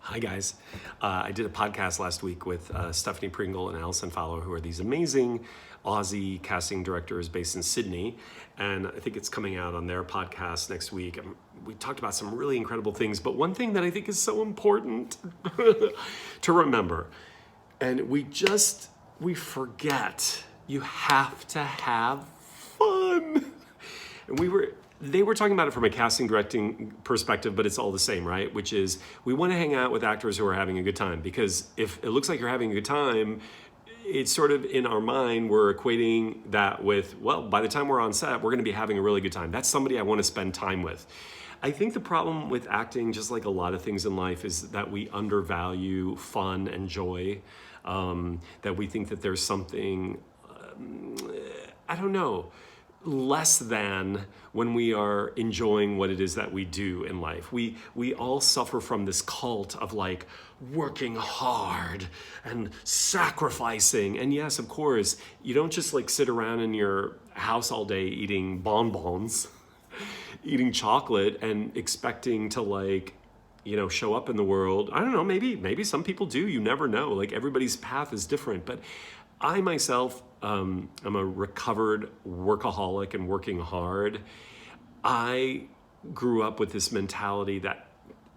Hi guys. I did a podcast last week with Stephanie Pringle and Alison Fowler, who are these amazing Aussie casting directors based in Sydney. And I think it's coming out on their podcast next week. And we talked about some really incredible things, but one thing that I think is so important to remember, and we forget, you have to have fun. And they were talking about it from a casting directing perspective, but it's all the same, right? Which is we want to hang out with actors who are having a good time, because if it looks like you're having a good time, it's sort of in our mind, we're equating that with, well, by the time we're on set, we're going to be having a really good time. That's somebody I want to spend time with. I think the problem with acting, just like a lot of things in life, is that we undervalue fun and joy, that we think that there's something, I don't know, less than when we are enjoying what it is that we do in life. We all suffer from this cult of like working hard and sacrificing. And yes, of course, you don't just like sit around in your house all day eating bonbons, eating chocolate and expecting to like, show up in the world. I don't know, maybe some people do, you never know. Like everybody's path is different, but I myself, I'm a recovered workaholic and working hard. I grew up with this mentality that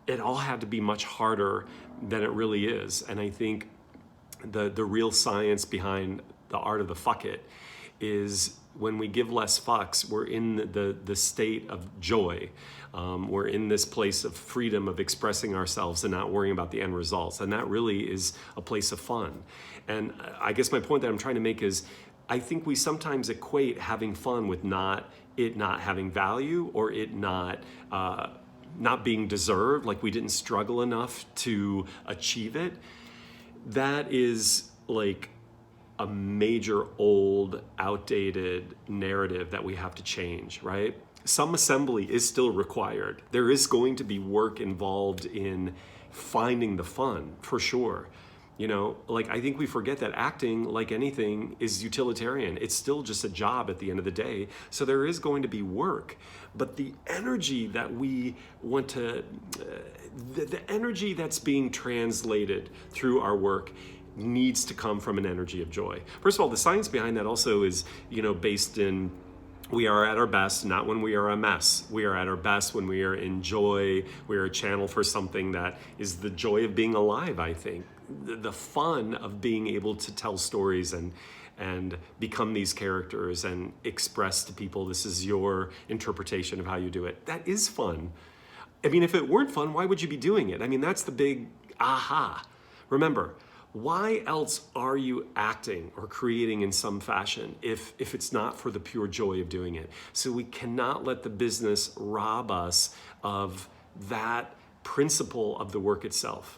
it all had to be much harder than it really is. And I think the real science behind the art of the fuck it is when we give less fucks, we're in the state of joy. We're in this place of freedom of expressing ourselves and not worrying about the end results. And that really is a place of fun. And I guess my point that I'm trying to make is I think we sometimes equate having fun with not having value, or it not being deserved, like we didn't struggle enough to achieve it. That is like a major old outdated narrative that we have to change, right? Some assembly is still required. There is going to be work involved in finding the fun, for sure. I think we forget that acting, like anything, is utilitarian. It's still just a job at the end of the day. So there is going to be work. But the energy that we want to, the energy that's being translated through our work needs to come from an energy of joy. First of all, the science behind that also is, based in we are at our best, not when we are a mess. We are at our best when we are in joy. We are a channel for something that is the joy of being alive, I think. The fun of being able to tell stories and become these characters and express to people, this is your interpretation of how you do it. That is fun. I mean, if it weren't fun, why would you be doing it? I mean, that's the big aha. Remember, why else are you acting or creating in some fashion if it's not for the pure joy of doing it? So we cannot let the business rob us of that principle of the work itself.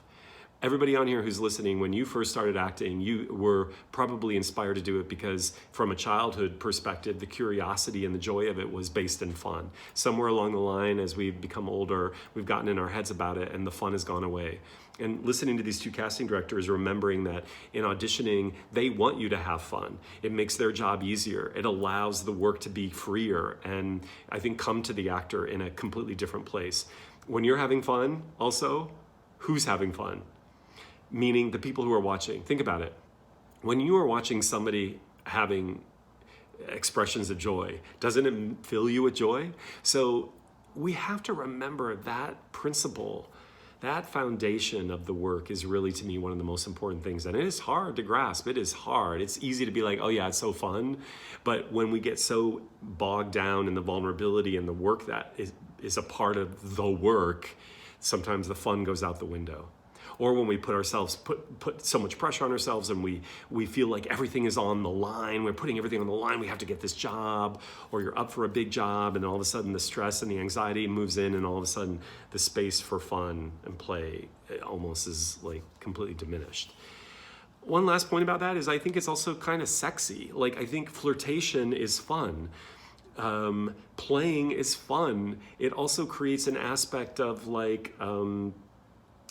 Everybody on here who's listening, when you first started acting, you were probably inspired to do it because from a childhood perspective, the curiosity and the joy of it was based in fun. Somewhere along the line, as we've become older, we've gotten in our heads about it and the fun has gone away. And listening to these two casting directors, remembering that in auditioning, they want you to have fun. It makes their job easier. It allows the work to be freer and I think come to the actor in a completely different place. When you're having fun, also, who's having fun? Meaning the people who are watching. Think about it. When you are watching somebody having expressions of joy, doesn't it fill you with joy? So we have to remember that principle. That foundation of the work is really, to me, one of the most important things. And it is hard to grasp. It is hard. It's easy to be like, oh yeah, it's so fun. But when we get so bogged down in the vulnerability and the work that is a part of the work, sometimes the fun goes out the window. Or when we put so much pressure on ourselves and we feel like everything is on the line, we're putting everything on the line, we have to get this job, or you're up for a big job and all of a sudden the stress and the anxiety moves in and all of a sudden the space for fun and play almost is like completely diminished. One last point about that is I think it's also kind of sexy. Like I think flirtation is fun. Playing is fun. It also creates an aspect of like,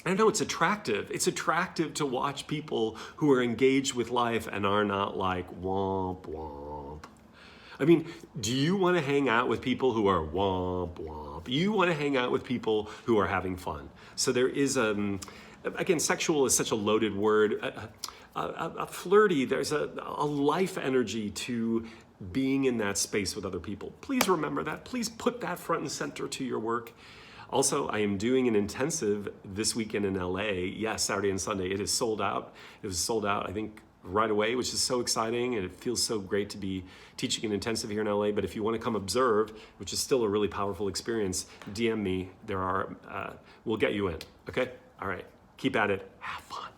I don't know, it's attractive. It's attractive to watch people who are engaged with life and are not like womp womp. I mean, do you want to hang out with people who are womp womp? You want to hang out with people who are having fun. So there is again, sexual is such a loaded word. Flirty, there's a life energy to being in that space with other people. Please remember that. Please put that front and center to your work. Also, I am doing an intensive this weekend in LA. Yes, Saturday and Sunday. It is sold out. It was sold out, I think, right away, which is so exciting, and it feels so great to be teaching an intensive here in LA. But if you want to come observe, which is still a really powerful experience, DM me. We'll get you in. Okay? All right. Keep at it. Have fun.